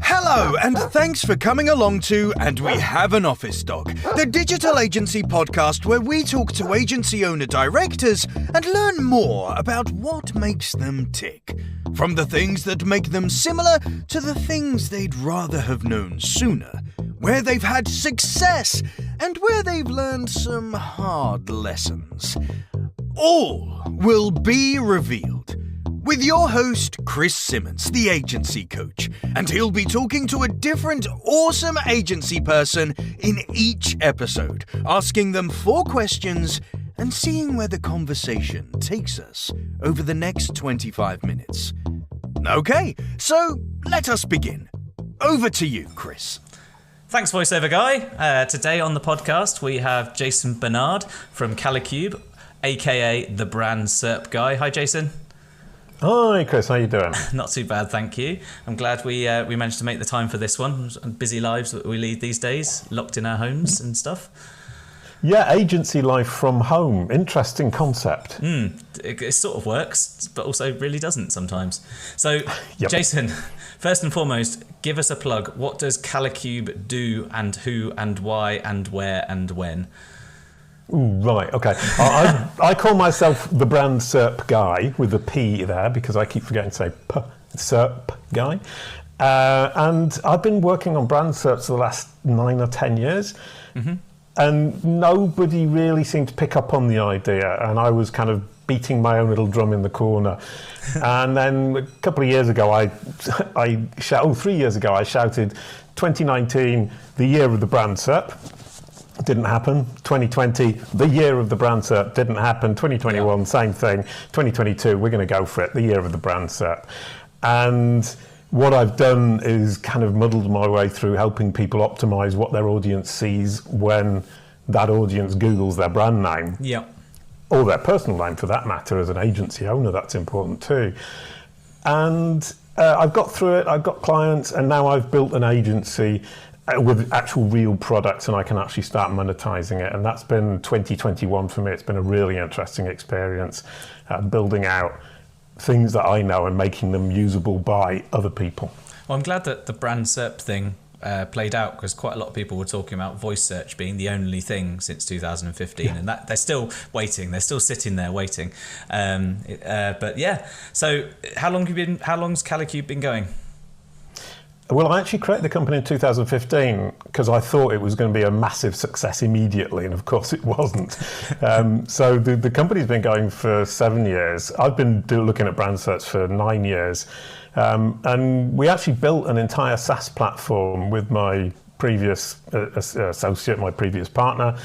Hello, and thanks for coming along to And We Have an Office Dog, the digital agency podcast where we talk to agency owner-directors and learn more about what makes them tick. From the things that make them similar to the things they'd rather have known sooner, where they've had success and where they've learned some hard lessons. All will be revealed with your host, Chris Simmons, the agency coach, and he'll be talking to a different awesome agency person in each episode, asking them 4 questions and seeing where the conversation takes us over the next 25 minutes. Okay, so let us begin. Over to you, Chris. Thanks, voiceover guy. Today on the podcast, we have Jason Barnard from Kalicube, aka the brand SERP guy. Hi, Jason. Hi, Chris. How you doing? Not too bad, thank you. I'm glad we managed to make the time for this one. Busy lives that we lead these days, locked in our homes and stuff. Yeah, agency life from home. Interesting concept. It sort of works, but also really doesn't sometimes. So, Yep. Jason, first and foremost, give us a plug. What does Kalicube do, and who and why and where and when? Ooh, right, okay. I call myself the brand SERP guy with a P there because I keep forgetting to say P, SERP guy. And I've been working on brand SERPs for the last 9 or 10 years. Mm-hmm. And nobody really seemed to pick up on the idea. And I was kind of beating my own little drum in the corner. And then a couple of years ago, 3 years ago, I shouted 2019, the year of the brand SERP. Didn't happen. 2020, the year of the brand SERP, didn't happen. 2021, Same thing. 2022, we're going to go for it, the year of the brand SERP. And what I've done is kind of muddled my way through helping people optimize what their audience sees when that audience Googles their brand name. Yeah. Or their personal name for that matter. As an agency owner, that's important too. And I've got through it, I've got clients, and now I've built an agency with actual real products, and I can actually start monetizing it. And that's been 2021 for me. It's been a really interesting experience, building out things that I know and making them usable by other people. Well, I'm glad that the brand SERP thing played out, because quite a lot of people were talking about voice search being the only thing since 2015, and that they're still waiting. They're still sitting there waiting. But yeah, so how long's Kalicube been going? Well, I actually created the company in 2015 because I thought it was going to be a massive success immediately, and of course it wasn't. So the company's been going for 7 years. I've been looking at brand search for 9 years. And we actually built an entire SaaS platform with my previous associate, my previous partner,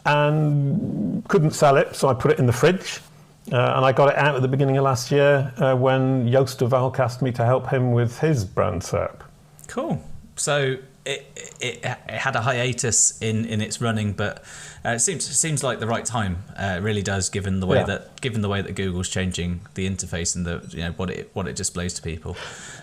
and couldn't sell it, so I put it in the fridge. And I got it out at the beginning of last year when Joost de Valk asked me to help him with his brand SERP. Cool. So it had a hiatus in its running, but it seems like the right time. It really does, given the way that Google's changing the interface and what it displays to people.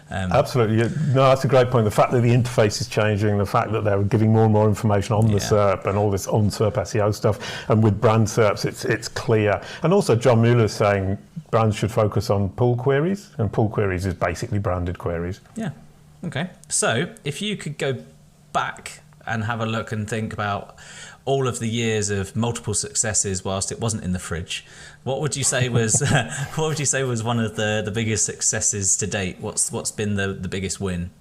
Absolutely. No, that's a great point. The fact that the interface is changing, the fact that they're giving more and more information on the SERP and all this on SERP SEO stuff, and with brand SERPs, it's clear. And also, John Mueller's saying brands should focus on pull queries, and pull queries is basically branded queries. Yeah. Okay. So, if you could go back and have a look and think about all of the years of multiple successes whilst it wasn't in the fridge, what would you say was one of the biggest successes to date? What's been the biggest win?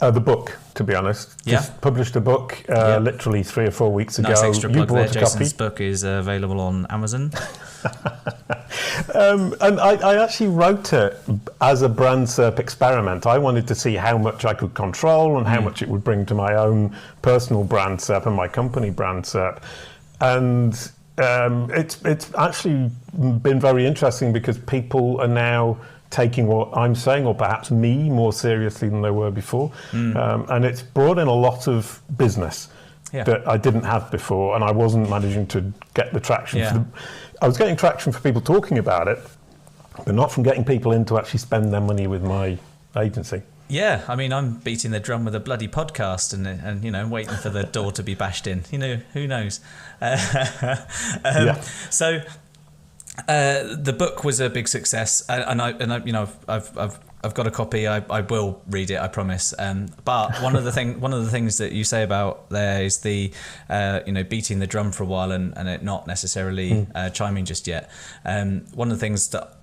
The book, to be honest. Just published a book literally 3 or 4 weeks ago. Nice extra plug there. Jason's copy. book is available on Amazon. And I actually wrote it as a brand SERP experiment. I wanted to see how much I could control and how much it would bring to my own personal brand SERP and my company brand SERP. And it's actually been very interesting because people are now taking what I'm saying, or perhaps me, more seriously than they were before. And it's brought in a lot of business that I didn't have before, and I wasn't managing to get the traction. I was getting traction for people talking about it, but not from getting people in to actually spend their money with my agency. Yeah, I mean, I'm beating the drum with a bloody podcast and waiting for the door to be bashed in. Who knows? So The book was a big success, and I you know, I've got a copy. I will read it, I promise. But one of the things that you say about there is the beating the drum for a while and it not necessarily chiming just yet. One of the things that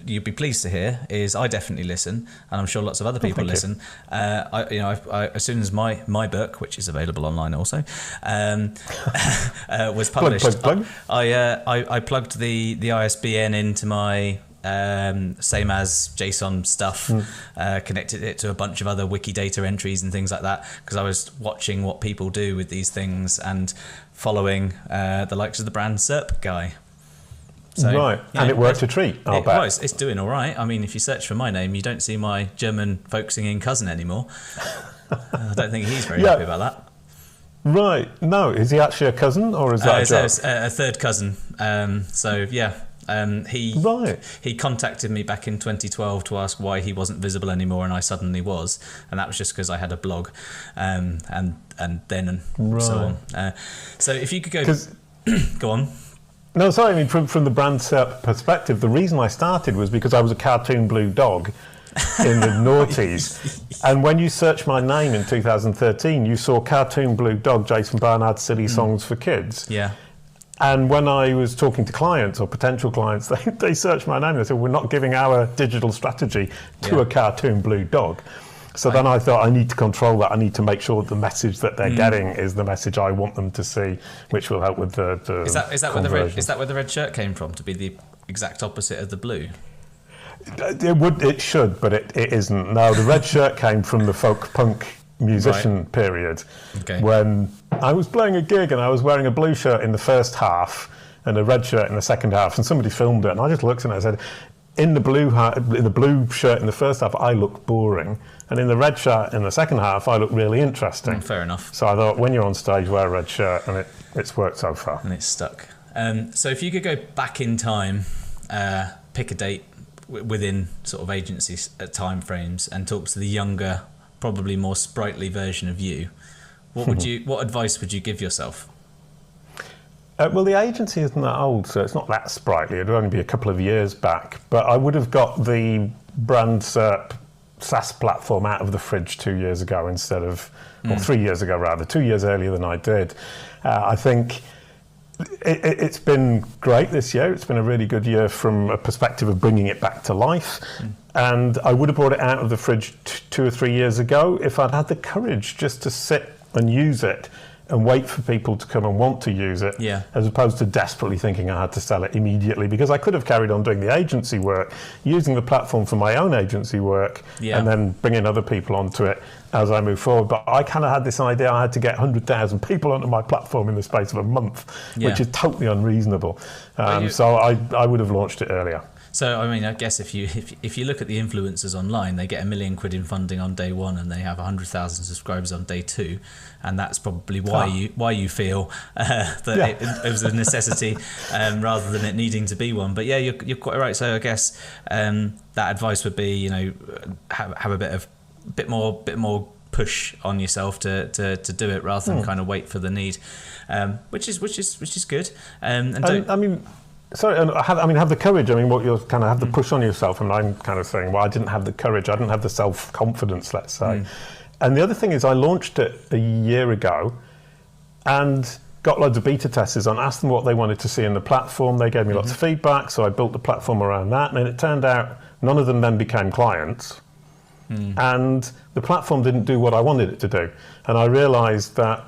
you'd be pleased to hear is I definitely listen, and I'm sure lots of other people listen. I as soon as my book, which is available online also, was published, plug. I plugged the ISBN into my same as JSON stuff, connected it to a bunch of other Wikidata entries and things like that, because I was watching what people do with these things and following the likes of the brand SERP guy. So, right, and it worked a treat, I'll bet. It's doing all right. I mean, if you search for my name, you don't see my German folk singing cousin anymore. I don't think he's very happy about that. Right. No, is he actually a cousin, or is that a joke? A third cousin. He contacted me back in 2012 to ask why he wasn't visible anymore, and I suddenly was, and that was just because I had a blog, and so on. So if you could go on. No, sorry. I mean, from the brand SERP perspective, the reason I started was because I was a cartoon blue dog in the noughties, and when you searched my name in 2013, you saw cartoon blue dog Jason Barnard silly songs for kids. Yeah. And when I was talking to clients or potential clients, they searched my name. They said, "We're not giving our digital strategy to a cartoon blue dog." So then I thought, I need to control that. I need to make sure that the message that they're getting is the message I want them to see, which will help with the Is that where the red shirt came from, to be the exact opposite of the blue? It should, but it isn't. No, the red shirt came from the folk punk musician period, when I was playing a gig and I was wearing a blue shirt in the first half and a red shirt in the second half, and somebody filmed it, and I just looked at it and I said, in the blue shirt in the first half, I look boring, and in the red shirt in the second half, I look really interesting. Fair enough. So I thought, when you're on stage, wear a red shirt, and it's worked so far. And it's stuck. So if you could go back in time, pick a date within sort of agency time frames, and talk to the younger, probably more sprightly version of you, what advice would you give yourself? Well, the agency isn't that old, so it's not that sprightly. It'd only be a couple of years back. But I would have got the brand SERP SaaS platform out of the fridge 2 years ago instead of, or 3 years ago rather, 2 years earlier than I did. I think it's been great this year. It's been a really good year from a perspective of bringing it back to life. And I would have brought it out of the fridge 2 or 3 years ago if I'd had the courage just to sit and use it and wait for people to come and want to use it, as opposed to desperately thinking I had to sell it immediately, because I could have carried on doing the agency work, using the platform for my own agency work, and then bringing other people onto it as I move forward. But I kind of had this idea I had to get 100,000 people onto my platform in the space of a month, which is totally unreasonable. So I would have launched it earlier. So, I mean, I guess if you look at the influencers online, they get £1 million in funding on day one, and they have 100,000 subscribers on day two, and that's probably why you feel that it was a necessity rather than it needing to be one. But yeah, you're quite right. So I guess that advice would be, have a bit more push on yourself to do it rather than kind of wait for the need, which is good. Sorry, have the courage. I mean, what you're kind of have the push on yourself, and I'm kind of saying, well, I didn't have the courage. I didn't have the self-confidence, let's say. And the other thing is, I launched it a year ago, and got loads of beta testers on, asked them what they wanted to see in the platform. They gave me lots of feedback, so I built the platform around that. And it turned out none of them then became clients, and the platform didn't do what I wanted it to do. And I realised that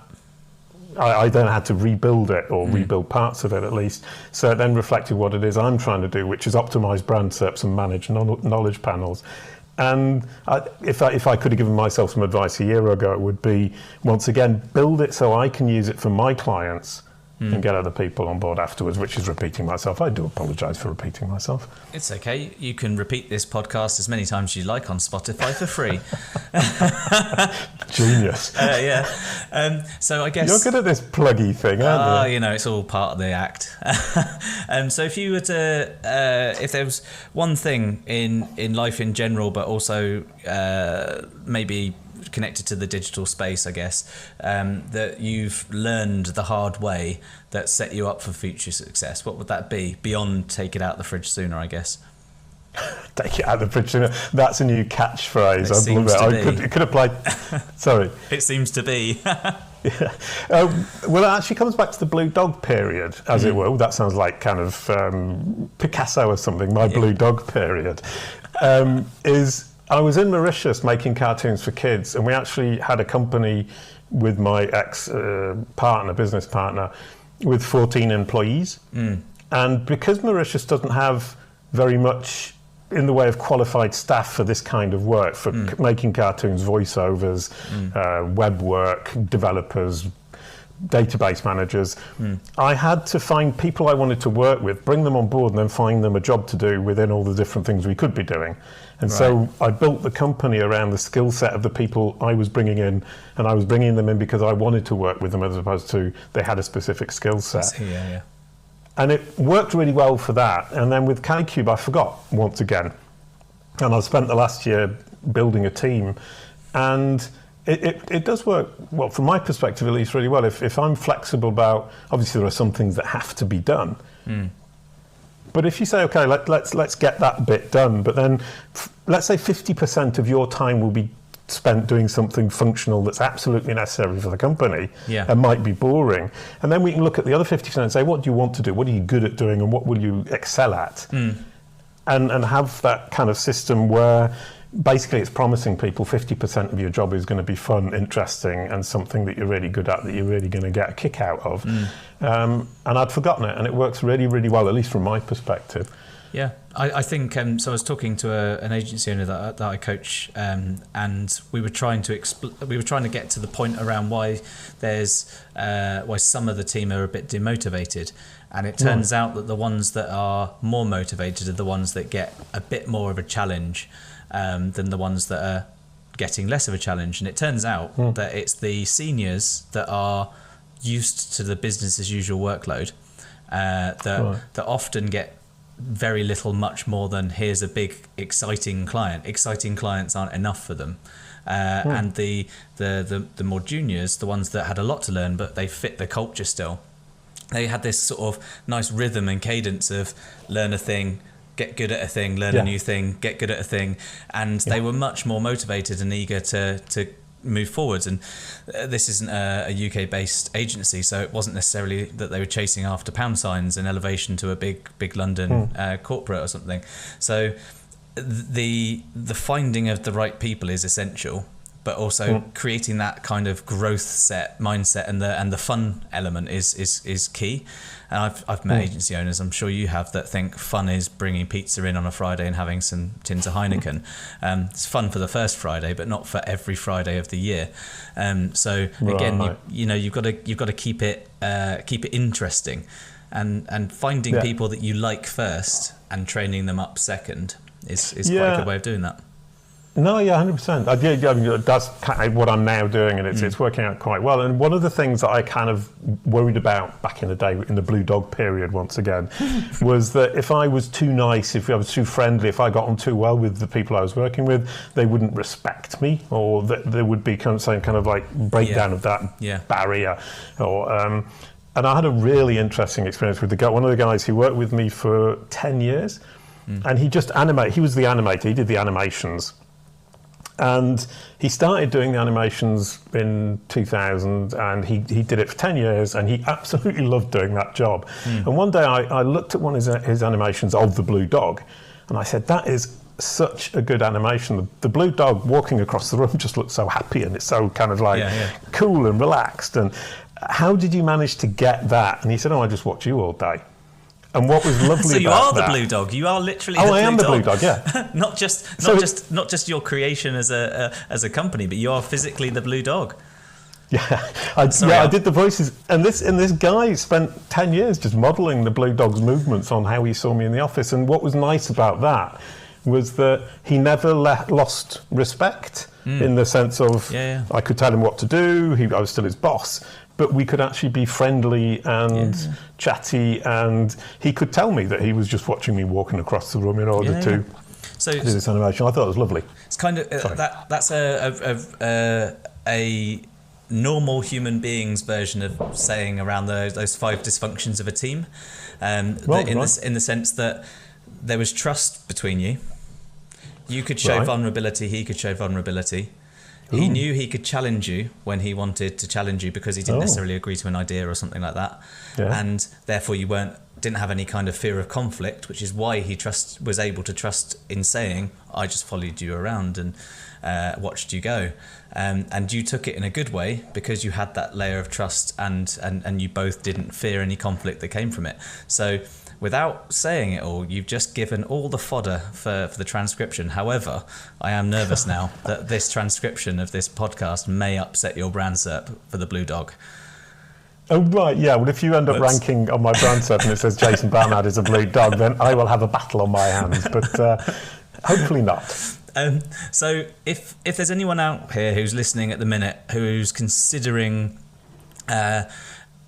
I then had to rebuild it, or rebuild parts of it at least. So it then reflected what it is I'm trying to do, which is optimize brand SERPs and manage knowledge panels. And if I could have given myself some advice a year ago, it would be, once again, build it so I can use it for my clients and get other people on board afterwards, which is repeating myself. I do apologise for repeating myself. It's okay. You can repeat this podcast as many times as you like on Spotify for free. Genius. So I guess... You're good at this pluggy thing, aren't you? It's all part of the act. So if you were to... if there was one thing in life in general, but also maybe connected to the digital space, I guess, that you've learned the hard way that set you up for future success? What would that be beyond take it out the fridge sooner, I guess? Take it out of the fridge sooner. That's a new catchphrase. It seems to be. It could apply. Sorry. It seems to be. Yeah. Well, it actually comes back to the Blue Dog period, as it were. That sounds like kind of Picasso or something. My Blue Dog period is I was in Mauritius making cartoons for kids, and we actually had a company with my business partner, with 14 employees. And because Mauritius doesn't have very much in the way of qualified staff for this kind of work, for making cartoons, voiceovers, web work, developers, database managers, I had to find people I wanted to work with, bring them on board, and then find them a job to do within all the different things we could be doing. And so I built the company around the skill set of the people I was bringing in, and I was bringing them in because I wanted to work with them as opposed to they had a specific skill set. Yeah. And it worked really well for that. And then with Kalicube, I forgot once again. And I spent the last year building a team. And it does work, well, from my perspective at least, really well. If I'm flexible about, obviously there are some things that have to be done. But if you say, okay, let's get that bit done, but then let's say 50% of your time will be spent doing something functional that's absolutely necessary for the company and might be boring. And then we can look at the other 50% and say, what do you want to do? What are you good at doing? And what will you excel at? And have that kind of system where basically it's promising people 50% of your job is going to be fun, interesting, and something that you're really good at, that you're really going to get a kick out of. And I'd forgotten it, and it works really, really well, at least from my perspective. Yeah, I think so. I was talking to an agency owner that I coach, and we were trying to get to the point around why some of the team are a bit demotivated, and it turns out that the ones that are more motivated are the ones that get a bit more of a challenge than the ones that are getting less of a challenge. And it turns out that it's the seniors that are used to the business as usual workload that often get very little, much more than here's a big exciting client. Exciting clients aren't enough for them. And the more juniors, the ones that had a lot to learn but they fit the culture still, they had this sort of nice rhythm and cadence of learn a thing, get good at a thing, learn a new thing, get good at a thing, and they were much more motivated and eager to move forwards. And this isn't a UK based agency, so it wasn't necessarily that they were chasing after pound signs and elevation to a big London corporate or something. So the finding of the right people is essential, but also creating that kind of growth mindset and the fun element is key. And I've met agency owners, I'm sure you have, that think fun is bringing pizza in on a Friday and having some tins of Heineken. It's fun for the first Friday, but not for every Friday of the year. So again, you've got to keep it interesting, and finding people that you like first and training them up second is quite a good way of doing that. No, 100%. I mean, that's kind of what I'm now doing, and it's working out quite well. And one of the things that I kind of worried about back in the day, in the Blue Dog period once again, was that if I was too nice, if I was too friendly, if I got on too well with the people I was working with, they wouldn't respect me, or that there would be some kind of like breakdown of that barrier. And I had a really interesting experience with one of the guys who worked with me for 10 years, and he just he was the animator, he did the animations. And he started doing the animations in 2000, and he did it for 10 years, and he absolutely loved doing that job. And one day I looked at one of his animations of the Blue Dog, and I said, that is such a good animation. The Blue Dog walking across the room just looks so happy, and it's so kind of like cool and relaxed. And how did you manage to get that? And he said, I just watch you all day. And what was lovely so you about are the Blue Dog. You are literally the Blue Dog. I am the Blue Dog, yeah. not just your creation as a company, but you are physically the Blue Dog. Yeah, I did the voices, and this guy spent 10 years just modelling the Blue Dog's movements on how he saw me in the office. And what was nice about that was that he never lost respect in the sense of I could tell him what to do. I was still his boss. But we could actually be friendly and chatty, and he could tell me that he was just watching me walking across the room in order to So do this animation. I thought it was lovely. it's kind of that's a normal human being's version of saying around those 5 dysfunctions of a team, in the sense that there was trust between you. You could show vulnerability, he could show vulnerability. He knew he could challenge you when he wanted to challenge you because he didn't necessarily agree to an idea or something like that. Yeah. And therefore you didn't have any kind of fear of conflict, which is why he was able to trust in saying, I just followed you around and watched you go. And you took it in a good way because you had that layer of trust and you both didn't fear any conflict that came from it. So without saying it all, you've just given all the fodder for the transcription. However, I am nervous now that this transcription of this podcast may upset your brand SERP for the Blue Dog. Oh, right, yeah. Well, if you end up ranking on my brand SERP and it says Jason Barnard is a blue dog, then I will have a battle on my hands, but hopefully not. So if there's anyone out here who's listening at the minute who's considering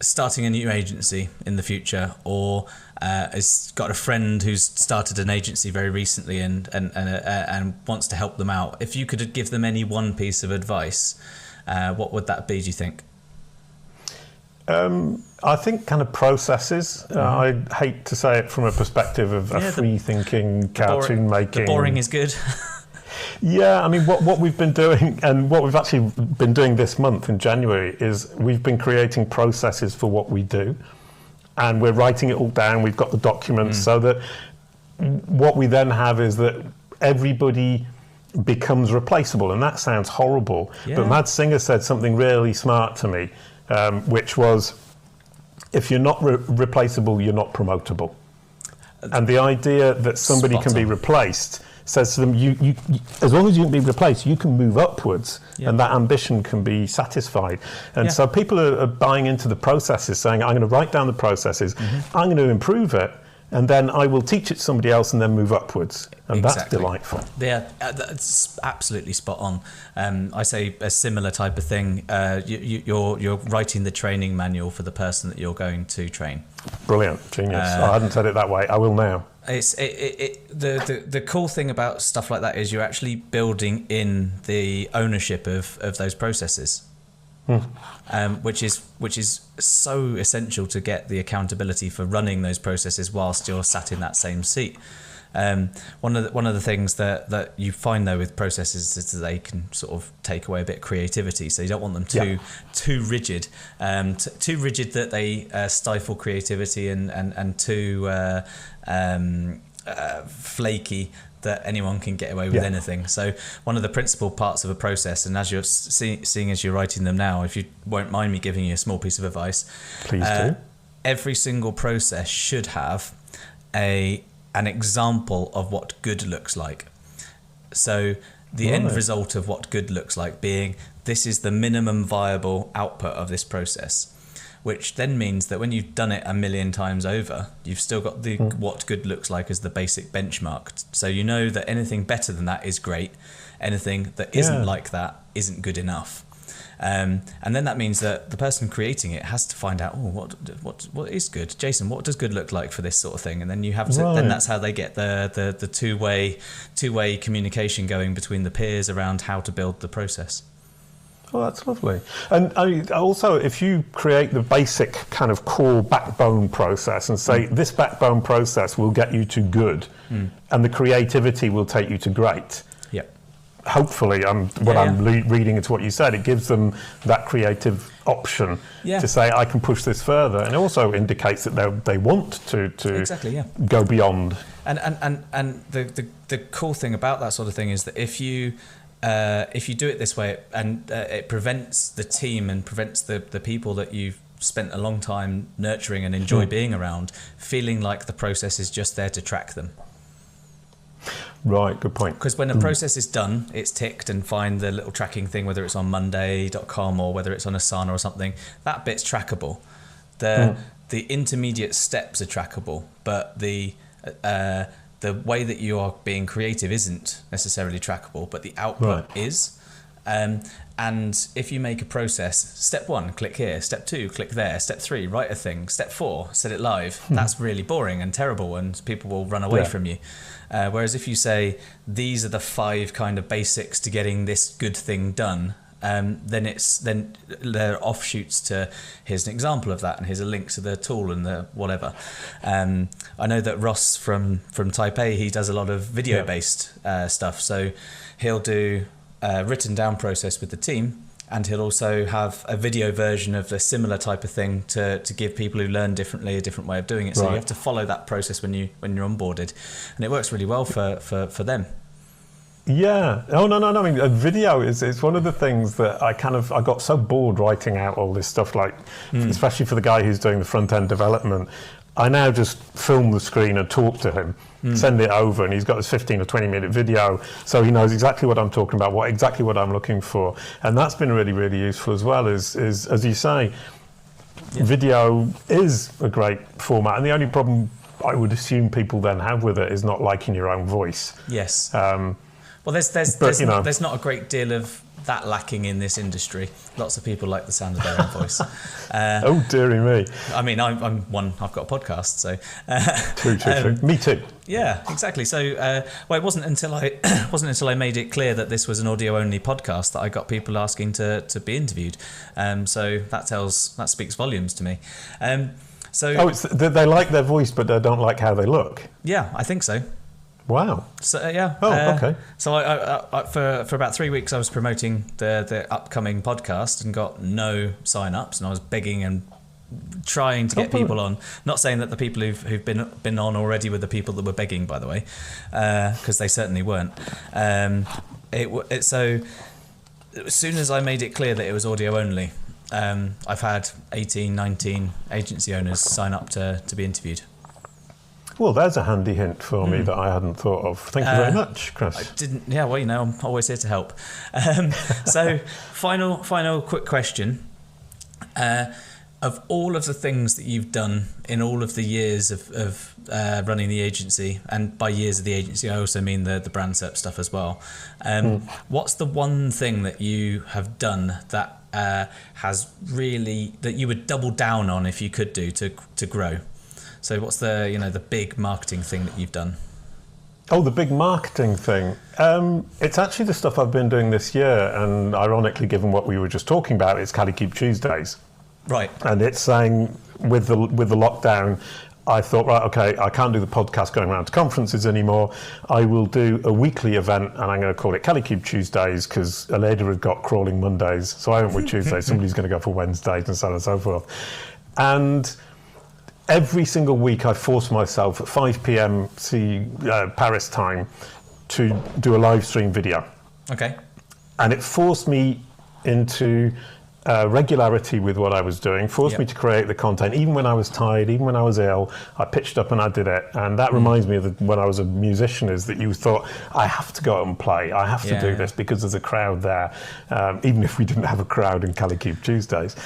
starting a new agency in the future, or has got a friend who's started an agency very recently and wants to help them out, if you could give them any one piece of advice, what would that be, do you think? I think kind of processes. I hate to say it from a perspective of free-thinking cartoon making. The boring is good. Yeah, I mean, what we've been doing, and what we've actually been doing this month in January, is we've been creating processes for what we do, and we're writing it all down. We've got the documents, so that what we then have is that everybody becomes replaceable, and that sounds horrible. Yeah. But Mad Singer said something really smart to me, which was, if you're not replaceable, you're not promotable. And the idea that somebody can be replaced says to them, you as long as you can be replaced, you can move upwards, and that ambition can be satisfied. And so people are buying into the processes, saying, I'm going to write down the processes, I'm going to improve it, and then I will teach it to somebody else and then move upwards. And that's delightful. Yeah, that's absolutely spot on. I say a similar type of thing. You're writing the training manual for the person that you're going to train. Brilliant, genius. I hadn't said it that way. I will now. The cool thing about stuff like that is you're actually building in the ownership of those processes. Which is so essential to get the accountability for running those processes whilst you're sat in that same seat. One of the things that you find though with processes is that they can sort of take away a bit of creativity. So you don't want them too rigid, too rigid that they stifle creativity, and too flaky that anyone can get away with anything. So one of the principal parts of a process, and as you're seeing as you're writing them now, if you won't mind me giving you a small piece of advice, please do. Every single process should have an example of what good looks like. So the end result of what good looks like being, this is the minimum viable output of this process, which then means that when you've done it a million times over, you've still got the what good looks like as the basic benchmark. So you know that anything better than that is great. Anything that isn't like that isn't good enough. And then that means that the person creating it has to find out, what is good? Jason, what does good look like for this sort of thing? And then you have to. Then that's how they get the two-way communication going between the peers around how to build the process. Oh, that's lovely. And also, if you create the basic kind of core backbone process and say, this backbone process will get you to good, and the creativity will take you to great. Yep. Hopefully, I'm reading into what you said, it gives them that creative option to say, I can push this further. And it also indicates that they want to go beyond. And the cool thing about that sort of thing is that if you do it this way, and it prevents the team and prevents the people that you've spent a long time nurturing and enjoy being around feeling like the process is just there to track them. Right, good point. Because when a process is done, it's ticked and find the little tracking thing, whether it's on Monday.com or whether it's on Asana or something, that bit's trackable. The intermediate steps are trackable, but the way that you are being creative isn't necessarily trackable, but the output is. And if you make a process, step 1, click here, step 2, click there, step 3, write a thing, step 4, set it live, that's really boring and terrible, and people will run away from you. Whereas if you say, these are the 5 kind of basics to getting this good thing done, then there are offshoots to, here's an example of that, and here's a link to the tool and the whatever. I know that Ross from Type A, he does a lot of video-based stuff, so he'll do a written down process with the team, and he'll also have a video version of a similar type of thing to give people who learn differently a different way of doing it. So you have to follow that process when you're onboarded, and it works really well for them. Yeah. Oh, no. I mean, a video is one of the things that I got so bored writing out all this stuff, like, especially for the guy who's doing the front end development. I now just film the screen and talk to him, send it over, and he's got this 15 or 20 minute video, so he knows exactly what I'm talking about, exactly what I'm looking for. And that's been really, really useful as well, is as you say, video is a great format. And the only problem I would assume people then have with it is not liking your own voice. Yes. Well, there's not a great deal of that lacking in this industry. Lots of people like the sound of their own voice. Oh, dearie me. I mean, I've got a podcast, so. True. Me too. Yeah, exactly. So, it wasn't until I made it clear that this was an audio-only podcast that I got people asking to be interviewed. So that speaks volumes to me. They like their voice, but they don't like how they look. Yeah, I think so. Wow. So yeah. Okay. So I for about 3 weeks I was promoting the upcoming podcast and got no sign-ups, and I was begging and trying to get people on. Not saying that the people who've been on already were the people that were begging, by the way, because they certainly weren't. So as soon as I made it clear that it was audio only, I've had 18, 19 agency owners sign up to be interviewed. Well, there's a handy hint for me that I hadn't thought of. Thank you very much, Chris. I didn't. Yeah, well, I'm always here to help. So, final quick question. Of all of the things that you've done in all of the years of running the agency, and by years of the agency, I also mean the brand SERP stuff as well. What's the one thing that you have done that that you would double down on if you could do to grow? So what's the big marketing thing that you've done? Oh, the big marketing thing. It's actually the stuff I've been doing this year, and ironically, given what we were just talking about, it's Kalicube Tuesdays. Right. And it's saying with the lockdown, I thought, right, okay, I can't do the podcast going around to conferences anymore. I will do a weekly event, and I'm going to call it Kalicube Tuesdays, because a lady had got crawling Mondays, so I went with Tuesdays. Somebody's going to go for Wednesdays, and so on and so forth. And every single week I force myself at 5 p.m. Paris time to do a live stream video. Okay. And it forced me into regularity with what I was doing, forced me to create the content, even when I was tired, even when I was ill. I pitched up and I did it. And that reminds me of when I was a musician, is that you thought, I have to go out and play. I have to do this because there's a crowd there, even if we didn't have a crowd in Kalicube Tuesdays.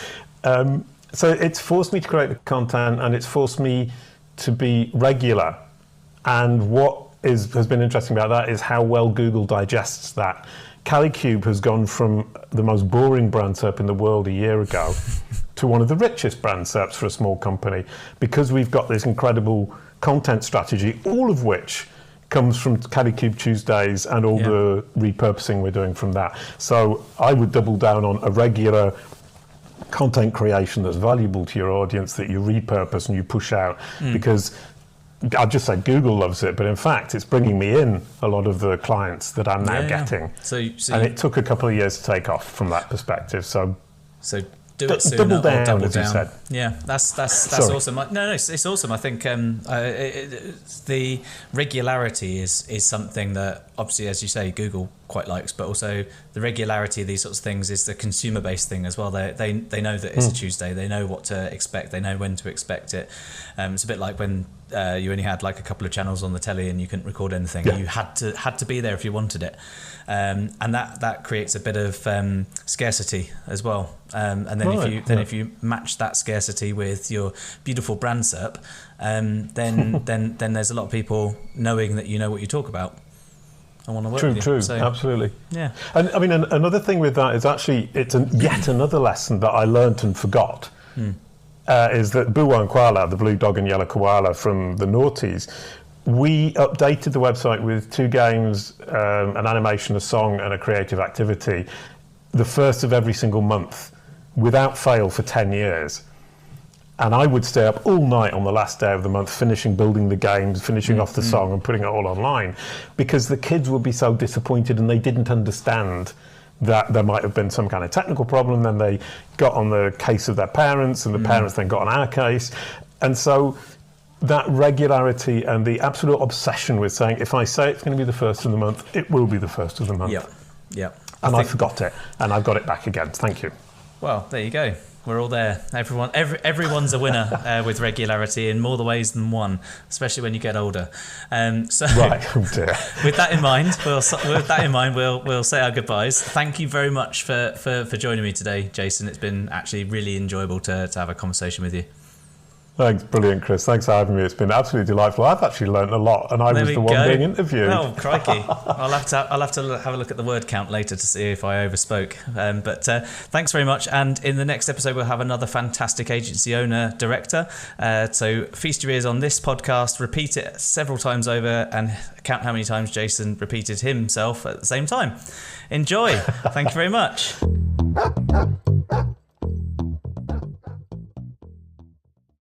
So it's forced me to create the content, and it's forced me to be regular. And what has been interesting about that is how well Google digests that. Kalicube has gone from the most boring brand SERP in the world a year ago to one of the richest brand SERPs for a small company, because we've got this incredible content strategy, all of which comes from Kalicube Tuesdays and all the repurposing we're doing from that. So I would double down on a regular content creation that's valuable to your audience, that you repurpose and you push out, because I'd just say Google loves it, but in fact it's bringing me in a lot of the clients that I'm now getting. So and it took a couple of years to take off from that perspective. So do it sooner double down, or double as down. You said. Yeah, that's awesome. No, it's awesome. I think the regularity is something that, obviously, as you say, Google quite likes, but also the regularity of these sorts of things is the consumer-based thing as well. They know that it's a Tuesday. They know what to expect. They know when to expect it. It's a bit like when you only had like a couple of channels on the telly and you couldn't record anything. Yeah. You had to be there if you wanted it, and that creates a bit of scarcity as well. And then if you match that scarcity with your beautiful brand SERP, then there's a lot of people knowing that you know what you talk about. I want to work True, with you. true, So, absolutely. yeah. And I mean, another thing with that is actually yet another lesson that I learnt and forgot. Is that Buwa and Koala, the blue dog and yellow koala from the noughties, we updated the website with 2 games, an animation, a song, and a creative activity, the first of every single month, without fail for 10 years. And I would stay up all night on the last day of the month, building the games, finishing off the song and putting it all online, because the kids would be so disappointed and they didn't understand that there might have been some kind of technical problem. Then they got on the case of their parents, and the parents then got on our case. And so that regularity and the absolute obsession with saying, if I say it's going to be the first of the month, it will be the first of the month. Yep. And I forgot it, and I've got it back again. Thank you. Well, there you go. We're all there. Everyone's a winner with regularity in more the ways than one, especially when you get older. So, right, oh dear. With that in mind, we'll say our goodbyes. Thank you very much for joining me today, Jason. It's been actually really enjoyable to have a conversation with you. Thanks, brilliant, Chris. Thanks for having me. It's been absolutely delightful. I've actually learnt a lot, and I was the one being interviewed. Oh, crikey! I'll have to have a look at the word count later to see if I overspoke. But thanks very much. And in the next episode, we'll have another fantastic agency owner director. So feast your ears on this podcast, repeat it several times over, and count how many times Jason repeated himself at the same time. Enjoy. Thank you very much.